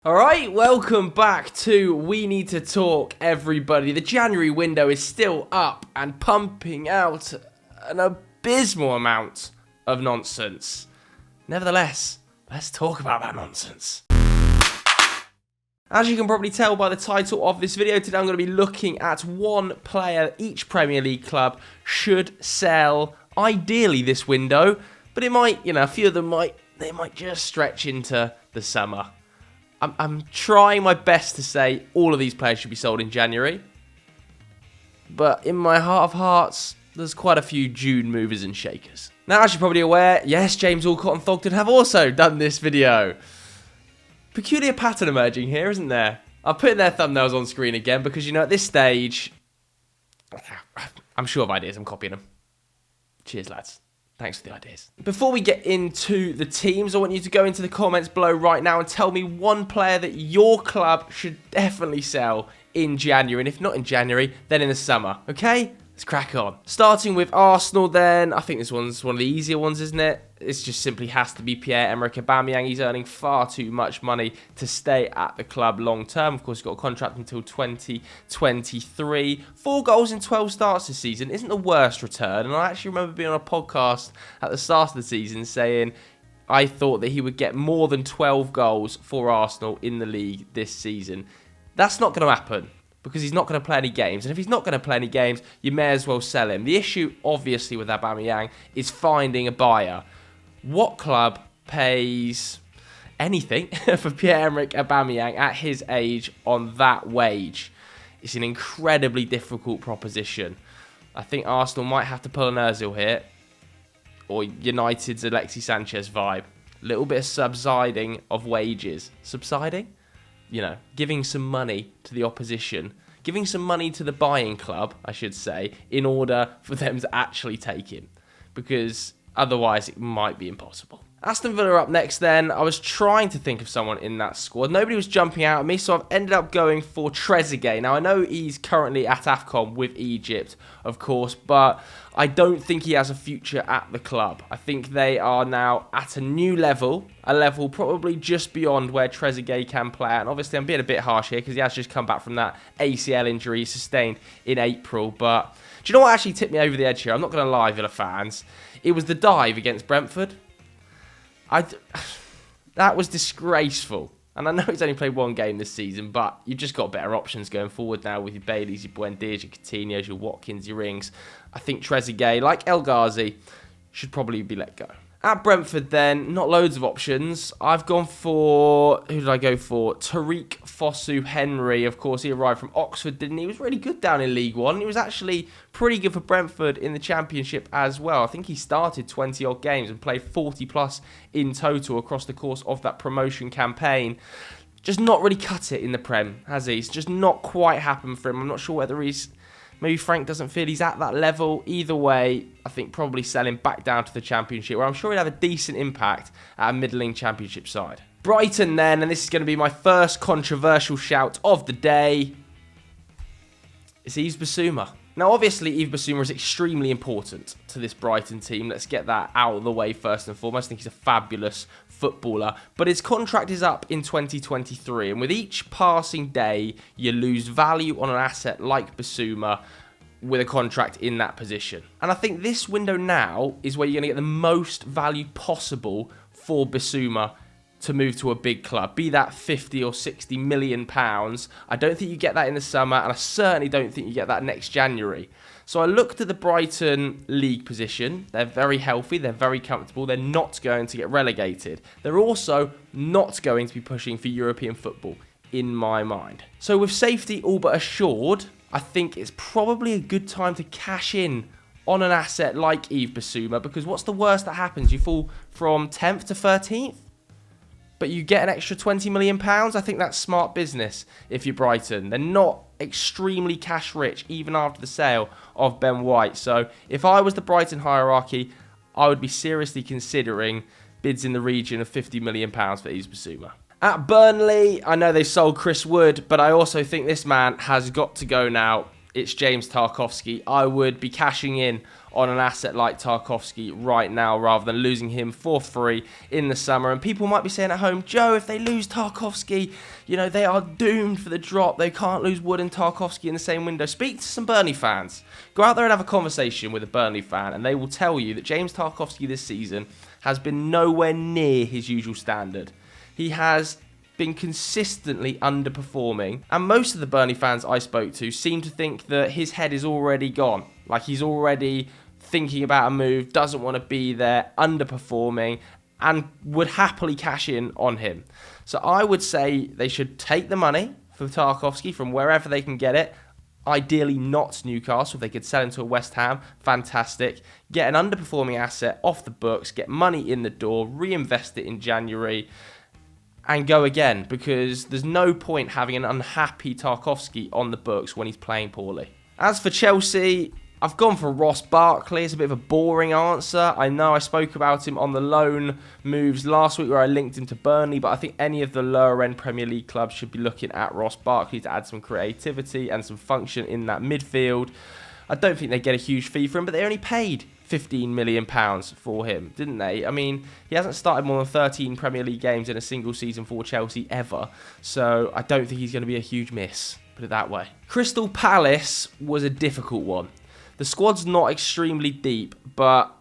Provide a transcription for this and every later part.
Alright, welcome back to We Need to Talk, everybody. The January window is still up and pumping out an abysmal amount of nonsense. Nevertheless, let's talk about that nonsense. As you can probably tell by the title of this video, today I'm going to be looking at one player each Premier League club should sell, ideally this window, but it might, a few of them might just stretch into the summer. I'm trying my best to say all of these players should be sold in January. But in my heart of hearts, there's quite a few June movers and shakers. Now, as you're probably aware, yes, James Alcott and Thogden have also done this video. Peculiar pattern emerging here, isn't there? I've put their thumbnails on screen again because, at this stage, I'm sure of ideas. I'm copying them. Cheers, lads. Thanks for the ideas. Before we get into the teams, I want you to go into the comments below right now and tell me one player that your club should definitely sell in January. And if not in January, then in the summer. Okay? Let's crack on. Starting with Arsenal then. I think this one's one of the easier ones, isn't it? This just simply has to be Pierre-Emerick Aubameyang. He's earning far too much money to stay at the club long term. Of course, he's got a contract until 2023. 4 goals in 12 starts this season isn't the worst return. And I actually remember being on a podcast at the start of the season saying I thought that he would get more than 12 goals for Arsenal in the league this season. That's not going to happen, because he's not going to play any games. And if he's not going to play any games, you may as well sell him. The issue, obviously, with Aubameyang is finding a buyer. What club pays anything for Pierre-Emerick Aubameyang at his age on that wage? It's an incredibly difficult proposition. I think Arsenal might have to pull an Ozil here, or United's Alexis Sanchez vibe. A little bit of subsiding of wages. Subsiding? Giving some money to the opposition, giving some money to the buying club, I should say, in order for them to actually take him, because otherwise it might be impossible. Aston Villa up next then. I was trying to think of someone in that squad. Nobody was jumping out at me, so I've ended up going for Trezeguet. Now, I know he's currently at AFCON with Egypt, of course, but I don't think he has a future at the club. I think they are now at a new level, a level probably just beyond where Trezeguet can play at. And obviously, I'm being a bit harsh here because he has just come back from that ACL injury he sustained in April. But do you know what actually tipped me over the edge here? I'm not going to lie, Villa fans. It was the dive against Brentford. That was disgraceful. And I know he's only played one game this season, but you've just got better options going forward now with your Baileys, your Buendias, your Coutinhos, your Watkins, your Rings. I think Trezeguet, like El Ghazi, should probably be let go. At Brentford then, not loads of options. I've gone for, who did I go for? Tariq Fosu-Henry. Of course, he arrived from Oxford, didn't he? He was really good down in League One. He was actually pretty good for Brentford in the Championship as well. I think he started 20-odd games and played 40-plus in total across the course of that promotion campaign. Just not really cut it in the Prem, has he? It's just not quite happened for him. I'm not sure whether maybe Frank doesn't feel he's at that level. Either way, I think probably sell him back down to the Championship, where I'm sure he'd have a decent impact at a middling Championship side. Brighton then, and this is going to be my first controversial shout of the day. It's Yves Bissouma. Now, obviously, Yves Bissouma is extremely important to this Brighton team. Let's get that out of the way first and foremost. I think he's a fabulous footballer. But his contract is up in 2023. And with each passing day, you lose value on an asset like Bissouma with a contract in that position. And I think this window now is where you're going to get the most value possible for Bissouma to move to a big club, be that 50 or 60 million pounds. I don't think you get that in the summer, and I certainly don't think you get that next January. So I looked at the Brighton league position. They're very healthy, they're very comfortable, they're not going to get relegated. They're also not going to be pushing for European football, in my mind. So with safety all but assured, I think it's probably a good time to cash in on an asset like Yves Bissouma, because what's the worst that happens? You fall from 10th to 13th? But you get an extra £20 million. I think that's smart business if you're Brighton. They're not extremely cash rich, even after the sale of Ben White. So if I was the Brighton hierarchy, I would be seriously considering bids in the region of £50 million for Yves Bissouma. At Burnley, I know they sold Chris Wood, but I also think this man has got to go now. It's James Tarkowski. I would be cashing in on an asset like Tarkowski right now rather than losing him for free in the summer. And people might be saying at home, Joe, if they lose Tarkowski, they are doomed for the drop. They can't lose Wood and Tarkowski in the same window. Speak to some Burnley fans. Go out there and have a conversation with a Burnley fan and they will tell you that James Tarkowski this season has been nowhere near his usual standard. He has been consistently underperforming, and most of the Burnley fans I spoke to seem to think that his head is already gone. Like he's already thinking about a move, doesn't want to be there, underperforming, and would happily cash in on him. So I would say they should take the money for Tarkowski from wherever they can get it. Ideally not Newcastle. If they could sell him to a West Ham, fantastic. Get an underperforming asset off the books, get money in the door, reinvest it in January, and go again, because there's no point having an unhappy Tarkowski on the books when he's playing poorly. As for Chelsea, I've gone for Ross Barkley. It's a bit of a boring answer. I know I spoke about him on the loan moves last week where I linked him to Burnley, but I think any of the lower end Premier League clubs should be looking at Ross Barkley to add some creativity and some function in that midfield. I don't think they get a huge fee for him, but they only paid £15 million for him, didn't they? I mean, he hasn't started more than 13 Premier League games in a single season for Chelsea ever, so I don't think he's going to be a huge miss, put it that way. Crystal Palace was a difficult one. The squad's not extremely deep, but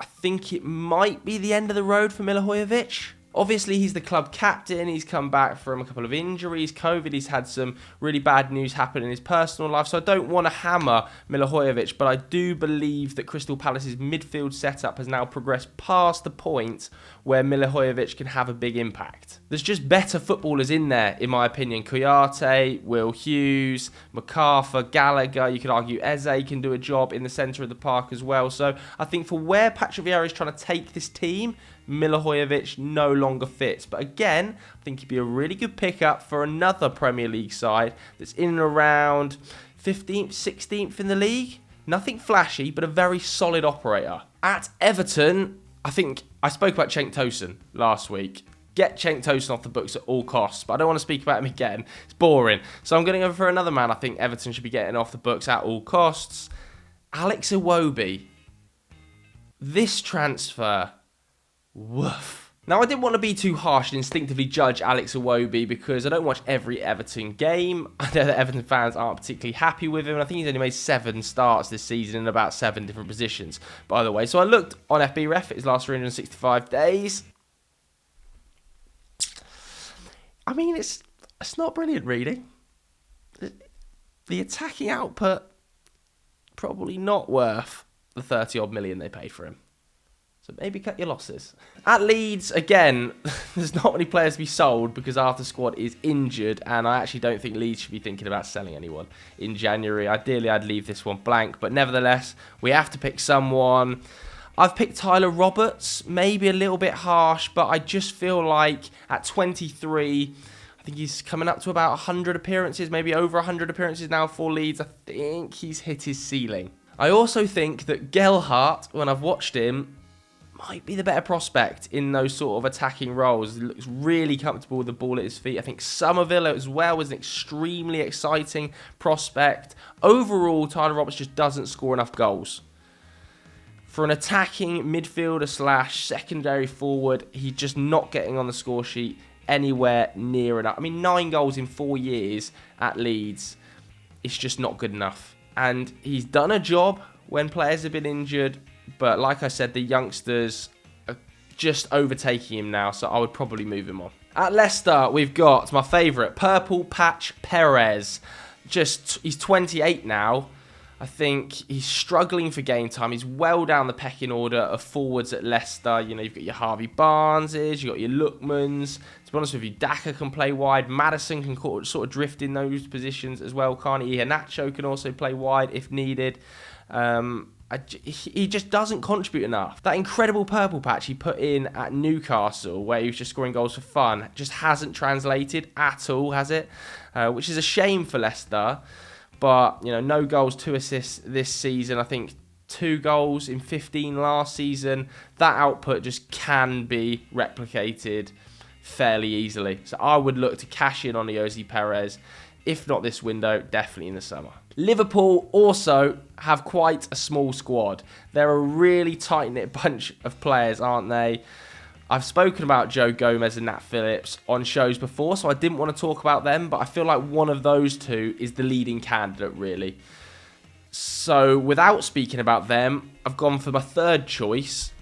I think it might be the end of the road for Milivojevic. Obviously, he's the club captain. He's come back from a couple of injuries, COVID. He's had some really bad news happen in his personal life. So I don't want to hammer Milivojevic, but I do believe that Crystal Palace's midfield setup has now progressed past the point where Milivojevic can have a big impact. There's just better footballers in there, in my opinion. Kouyaté, Will Hughes, MacArthur, Gallagher. You could argue Eze can do a job in the centre of the park as well. So I think for where Patrick Vieira is trying to take this team, Milivojevic no longer fits. But again, I think he'd be a really good pickup for another Premier League side that's in and around 15th, 16th in the league. Nothing flashy, but a very solid operator. At Everton, I think I spoke about Cenk Tosun last week. Get Cenk Tosun off the books at all costs, but I don't want to speak about him again. It's boring. So I'm going to go for another man I think Everton should be getting off the books at all costs. Alex Iwobi. This transfer, woof. Now, I didn't want to be too harsh and instinctively judge Alex Iwobi because I don't watch every Everton game. I know that Everton fans aren't particularly happy with him, and I think he's only made 7 starts this season in about 7 different positions, by the way. So I looked on FBref at his last 365 days. I mean, it's not brilliant reading. The attacking output, probably not worth the 30-odd million they paid for him. So maybe cut your losses. At Leeds, again, there's not many players to be sold because half the squad is injured, and I actually don't think Leeds should be thinking about selling anyone in January. Ideally, I'd leave this one blank, but nevertheless, we have to pick someone. I've picked Tyler Roberts, maybe a little bit harsh, but I just feel like at 23, I think he's coming up to about 100 appearances, maybe over 100 appearances now for Leeds. I think he's hit his ceiling. I also think that Gelhardt, when I've watched him, might be the better prospect in those sort of attacking roles. He looks really comfortable with the ball at his feet. I think Somerville as well was an extremely exciting prospect. Overall, Tyler Roberts just doesn't score enough goals. For an attacking midfielder slash secondary forward, he's just not getting on the score sheet anywhere near enough. I mean, 9 goals in 4 years at Leeds, it's just not good enough. And he's done a job when players have been injured, but like I said, the youngsters are just overtaking him now, so I would probably move him on. At Leicester, we've got my favourite, Purple Patch Perez. He's 28 now. I think he's struggling for game time. He's well down the pecking order of forwards at Leicester. You know, you've got your Harvey Barneses, you've got your Lookmans. To be honest with you, Daka can play wide. Maddison can sort of drift in those positions as well. Can't he? Iheanacho can also play wide if needed. He just doesn't contribute enough. That incredible purple patch he put in at Newcastle, where he was just scoring goals for fun, just hasn't translated at all, has it? Which is a shame for Leicester. But, you know, no goals, 2 assists this season. I think 2 goals in 15 last season. That output just can be replicated fairly easily. So I would look to cash in on Jose Perez If not this window, definitely in the summer. Liverpool also have quite a small squad. They're a really tight-knit bunch of players, aren't they? I've spoken about Joe Gomez and Nat Phillips on shows before, so I didn't want to talk about them, but I feel like one of those two is the leading candidate, really. So without speaking about them, I've gone for my third choice,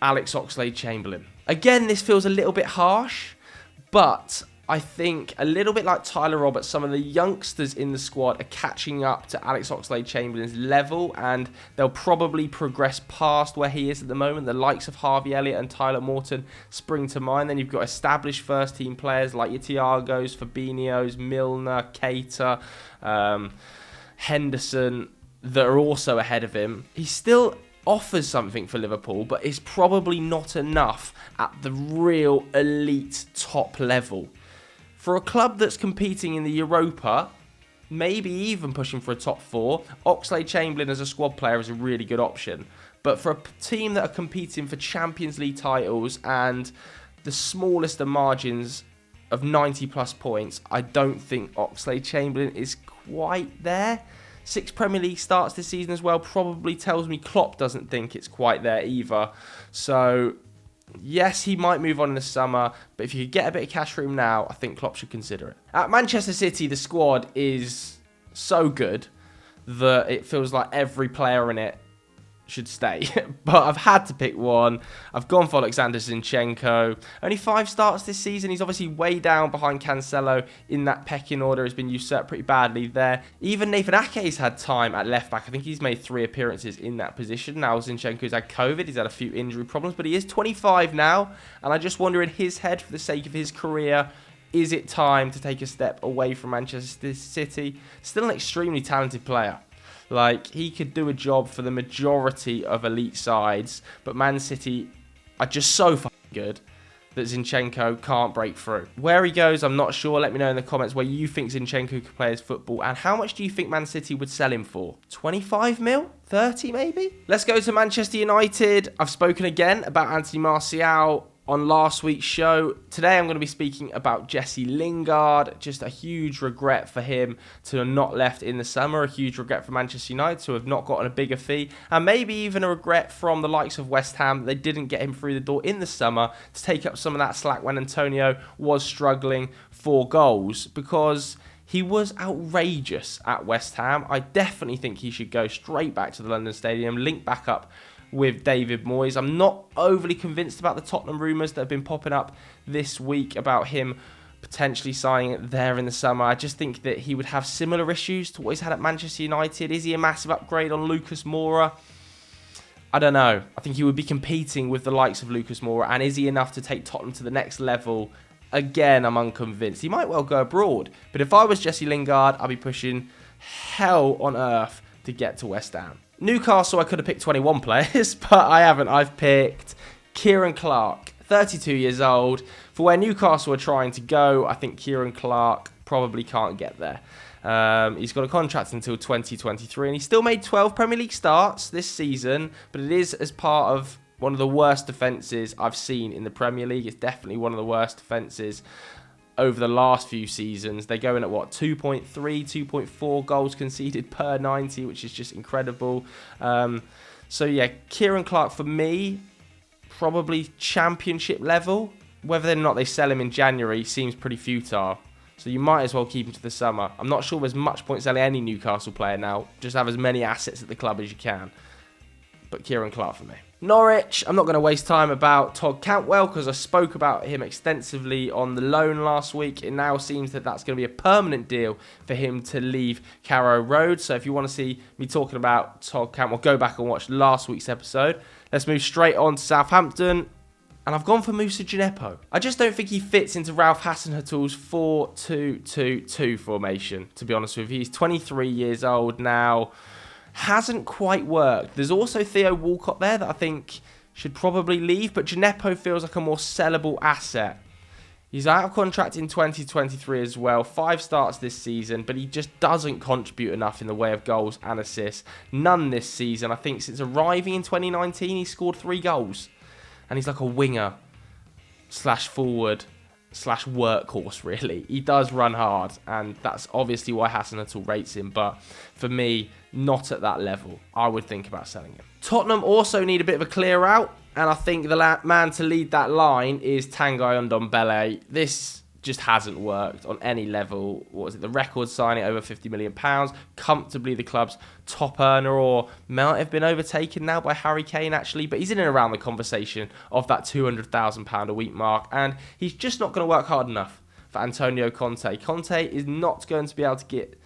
Alex Oxlade-Chamberlain. Again, this feels a little bit harsh, but I think a little bit like Tyler Roberts, some of the youngsters in the squad are catching up to Alex Oxlade-Chamberlain's level, and they'll probably progress past where he is at the moment. The likes of Harvey Elliott and Tyler Morton spring to mind. Then you've got established first-team players like your Thiagos, Fabinhos, Milner, Keita, Henderson that are also ahead of him. He still offers something for Liverpool, but is probably not enough at the real elite top level. For a club that's competing in the Europa, maybe even pushing for a top four, Oxlade-Chamberlain as a squad player is a really good option. But for a team that are competing for Champions League titles and the smallest of margins of 90 plus points, I don't think Oxlade-Chamberlain is quite there. 6 Premier League starts this season as well probably tells me Klopp doesn't think it's quite there either. So yes, he might move on in the summer, but if you could get a bit of cash for him now, I think Klopp should consider it. At Manchester City, the squad is so good that it feels like every player in it should stay. But I've had to pick one. I've gone for Alexander Zinchenko. Only 5 starts this season. He's obviously way down behind Cancelo in that pecking order. Has been usurped pretty badly there. Even Nathan Ake's had time at left back. I think he's made 3 appearances in that position. Now Zinchenko's had COVID. He's had a few injury problems, but he is 25 now. And I just wonder in his head, for the sake of his career, is it time to take a step away from Manchester City? Still an extremely talented player. Like, he could do a job for the majority of elite sides, but Man City are just so fucking good that Zinchenko can't break through. Where he goes, I'm not sure. Let me know in the comments where you think Zinchenko could play his football, and how much do you think Man City would sell him for? 25 mil? 30 maybe? Let's go to Manchester United. I've spoken again about Anthony Martial on last week's show. Today I'm going to be speaking about Jesse Lingard. Just a huge regret for him to have not left in the summer. A huge regret for Manchester United to have not gotten a bigger fee. And maybe even a regret from the likes of West Ham that they didn't get him through the door in the summer to take up some of that slack when Antonio was struggling for goals, because he was outrageous at West Ham. I definitely think he should go straight back to the London Stadium, link back up with David Moyes. I'm not overly convinced about the Tottenham rumours that have been popping up this week about him potentially signing there in the summer. I just think that he would have similar issues to what he's had at Manchester United. Is he a massive upgrade on Lucas Moura? I don't know. I think he would be competing with the likes of Lucas Moura, and is he enough to take Tottenham to the next level? Again, I'm unconvinced. He might well go abroad, but if I was Jesse Lingard, I'd be pushing hell on earth to get to West Ham. Newcastle, I could have picked 21 players, but I haven't. I've picked Kieran Clark, 32 years old. For where Newcastle are trying to go, I think Kieran Clark probably can't get there. He's got a contract until 2023, and he still made 12 Premier League starts this season, but it is as part of one of the worst defences I've seen in the Premier League. It's definitely one of the worst defences over the last few seasons. They go in at 2.3, 2.4 goals conceded per 90, which is just incredible. So yeah, Kieran Clark for me, probably championship level. Whether or not they sell him in January seems pretty futile. So you might as well keep him to the summer. I'm not sure there's much point selling any Newcastle player now. Just have as many assets at the club as you can. But Kieran Clark for me. Norwich, I'm not going to waste time about Todd Cantwell because I spoke about him extensively on the loan last week. It now seems that that's going to be a permanent deal for him to leave Carrow Road. So if you want to see me talking about Todd Cantwell, go back and watch last week's episode. Let's move straight on to Southampton. And I've gone for Moussa Djenepo. I just don't think he fits into Ralph Hasenhüttl's 4-2-2-2 formation, to be honest with you. He's 23 years old now. Hasn't quite worked. There's also Theo Walcott there that I think should probably leave, but Djenepo feels like a more sellable asset. He's out of contract in 2023 as well. 5 starts this season, but he just doesn't contribute enough in the way of goals and assists. None this season. I think since arriving in 2019, he scored 3 goals. And he's like a winger / forward. slash workhorse, really. He does run hard, and that's obviously why Hasenhüttl rates him, but for me, not at that level. I would think about selling him. Tottenham also need a bit of a clear out, and I think the man to lead that line is Tanguy Ndombele. This just hasn't worked on any level. What was it? The record signing over £50 million, comfortably the club's top earner, or might have been overtaken now by Harry Kane actually, but he's in and around the conversation of that £200,000 a week mark, and he's just not going to work hard enough for Antonio Conte. Conte is not going to be able to get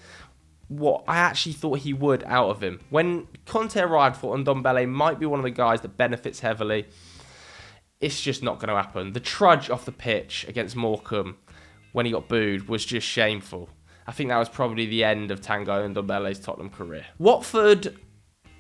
what I actually thought he would out of him. When Conte arrived, I thought Ndombele might be one of the guys that benefits heavily. It's just not going to happen. The trudge off the pitch against Morecambe when he got booed was just shameful. I think that was probably the end of Tanguy Ndombele's Tottenham career. Watford,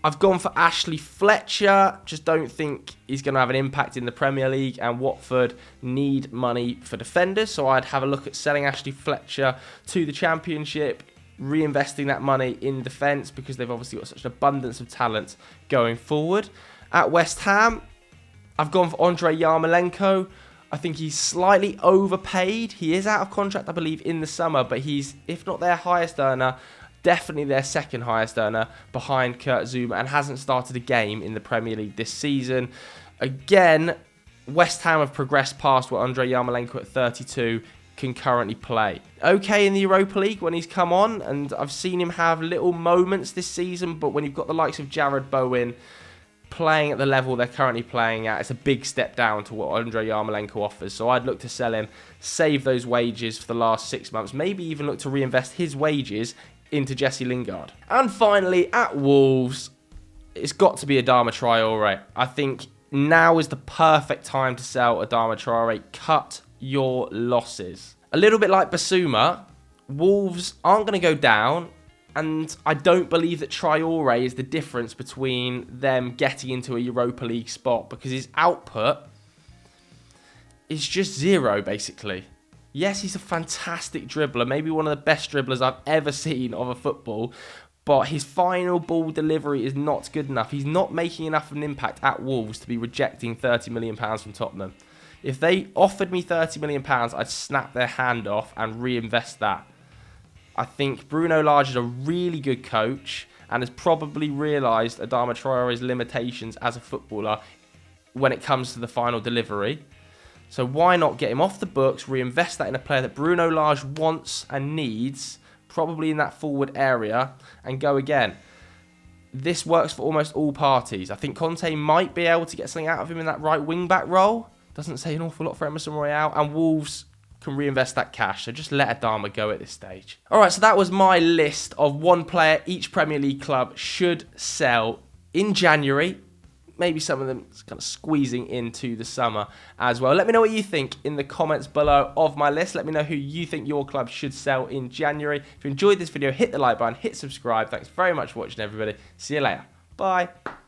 I've gone for Ashley Fletcher. Just don't think he's going to have an impact in the Premier League, and Watford need money for defenders, so I'd have a look at selling Ashley Fletcher to the Championship, reinvesting that money in defence because they've obviously got such an abundance of talent going forward. At West Ham, I've gone for Andrei Yarmolenko. I think he's slightly overpaid. He is out of contract, I believe, in the summer, but he's, if not their highest earner, definitely their second highest earner behind Kurt Zouma, and hasn't started a game in the Premier League this season. Again, West Ham have progressed past what Andrei Yarmolenko at 32 can currently play. Okay in the Europa League when he's come on, and I've seen him have little moments this season, but when you've got the likes of Jared Bowen playing at the level they're currently playing at, it's a big step down to what Andrei Yarmolenko offers. So I'd look to sell him, save those wages for the last 6 months, maybe even look to reinvest his wages into Jesse Lingard. And finally, at Wolves, it's got to be Adama Traore. I think now is the perfect time to sell Adama Traore. Cut your losses. A little bit like Basuma, Wolves aren't going to go down, and I don't believe that Traore is the difference between them getting into a Europa League spot, because his output is just zero, basically. Yes, he's a fantastic dribbler, maybe one of the best dribblers I've ever seen of a football, but his final ball delivery is not good enough. He's not making enough of an impact at Wolves to be rejecting £30 million from Tottenham. If they offered me £30 million, I'd snap their hand off and reinvest that. I think Bruno Lage is a really good coach and has probably realised Adama Traore's limitations as a footballer when it comes to the final delivery. So why not get him off the books, reinvest that in a player that Bruno Lage wants and needs, probably in that forward area, and go again. This works for almost all parties. I think Conte might be able to get something out of him in that right wing-back role. Doesn't say an awful lot for Emerson Royale, and Wolves can reinvest that cash, so just let Adama go at this stage. Alright, so that was my list of one player each Premier League club should sell in January. Maybe some of them kind of squeezing into the summer as well. Let me know what you think in the comments below of my list. Let me know who you think your club should sell in January. If you enjoyed this video, hit the like button, hit subscribe. Thanks very much for watching, everybody. See you later. Bye.